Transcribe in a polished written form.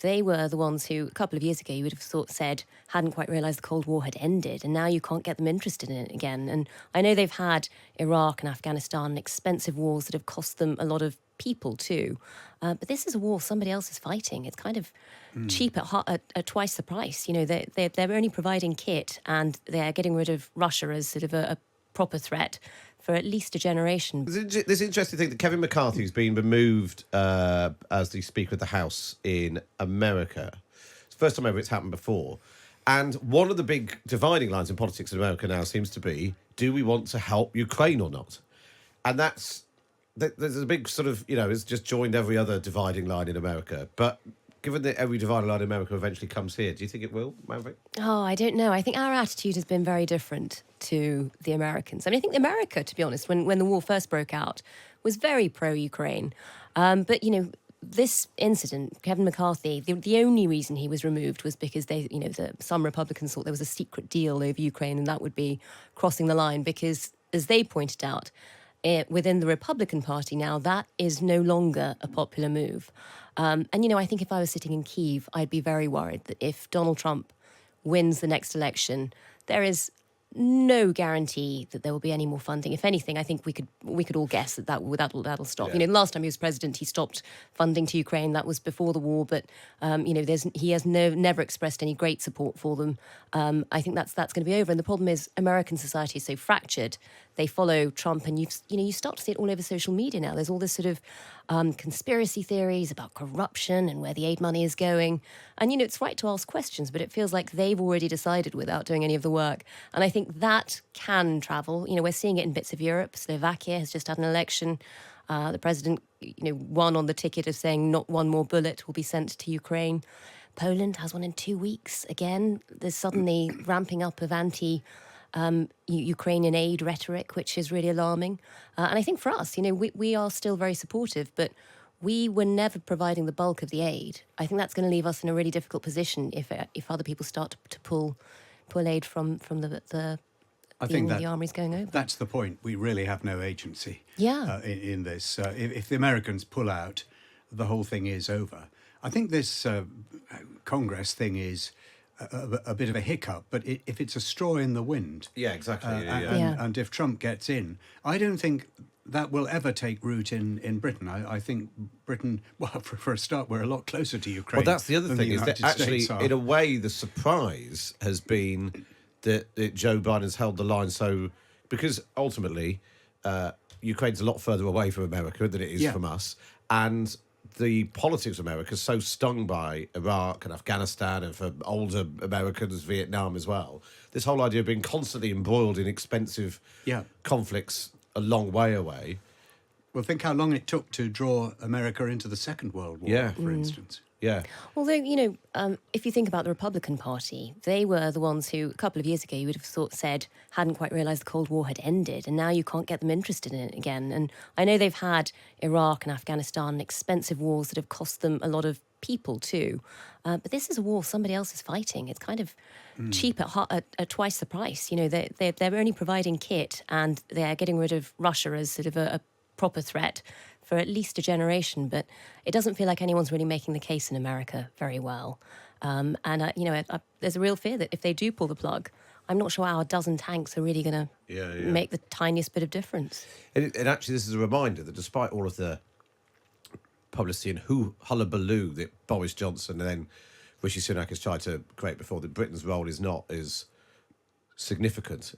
They were the ones who, a couple of years ago, you would have said hadn't quite realised the Cold War had ended, and now you can't get them interested in it again. And I know they've had Iraq and Afghanistan, expensive wars that have cost them a lot of people too. But this is a war somebody else is fighting. It's kind of cheap at twice the price. You know, they're only providing kit, and they're getting rid of Russia as sort of a proper threat for at least a generation. This interesting thing that Kevin McCarthy has been removed as the Speaker of the House in America. It's the first time ever it's happened before. And one of the big dividing lines in politics in America now seems to be, do we want to help Ukraine or not? And there's a big sort of, it's just joined every other dividing line in America. But given that every dividing line in America eventually comes here, do you think it will, Manveen? Oh, I don't know. I think our attitude has been very different to the Americans. I mean, I think America, to be honest, when the war first broke out, was very pro-Ukraine. But, this incident, Kevin McCarthy, the only reason he was removed was because some Republicans thought there was a secret deal over Ukraine, and that would be crossing the line because, as they pointed out, within the Republican Party now, that is no longer a popular move. And I think if I was sitting in Kyiv, I'd be very worried that if Donald Trump wins the next election, there is no guarantee that there will be any more funding. If anything, I think we could all guess that'll stop. Yeah. The last time he was president, he stopped funding to Ukraine. That was before the war, but he has never expressed any great support for them. I think that's going to be over. And the problem is, American society is so fractured. They follow Trump, and you start to see it all over social media now. There's all this sort of conspiracy theories about corruption and where the aid money is going. And it's right to ask questions, but it feels like they've already decided without doing any of the work. And I think that can travel. We're seeing it in bits of Europe. Slovakia has just had an election. The president, won on the ticket of saying not one more bullet will be sent to Ukraine. Poland has one in 2 weeks. Again, there's suddenly ramping up of Ukrainian aid rhetoric, which is really alarming. And I think for us, we are still very supportive, but we were never providing the bulk of the aid. I think that's going to leave us in a really difficult position if other people start to pull aid from the armies going over. That's the point. We really have no agency in this. If the Americans pull out, the whole thing is over. I think this Congress thing is a bit of a hiccup, but if it's a straw in the wind... Yeah, exactly. And if Trump gets in, I don't think that will ever take root in Britain. I think Britain, well, for a start, we're a lot closer to Ukraine. Well, that's the other thing, is that actually, States are. in a way, the surprise has been that Joe Biden's held the line so... Because ultimately, Ukraine's a lot further away from America than it is from us, and the politics of America is so stung by Iraq and Afghanistan, and for older Americans, Vietnam as well. This whole idea of being constantly embroiled in expensive conflicts a long way away. Well, think how long it took to draw America into the Second World War, for instance. Yeah. Although, if you think about the Republican Party, they were the ones who, a couple of years ago, you would have said hadn't quite realised the Cold War had ended, and now you can't get them interested in it again. And I know they've had Iraq and Afghanistan, expensive wars that have cost them a lot of people too. But this is a war somebody else is fighting. It's kind of cheap at twice the price. They're only providing kit, and they're getting rid of Russia as sort of a proper threat for at least a generation, but it doesn't feel like anyone's really making the case in America very well. There's a real fear that if they do pull the plug, I'm not sure our dozen tanks are really going to make the tiniest bit of difference. And actually, this is a reminder that despite all of the publicity and hullabaloo that Boris Johnson and then Rishi Sunak has tried to create before, that Britain's role is not as significant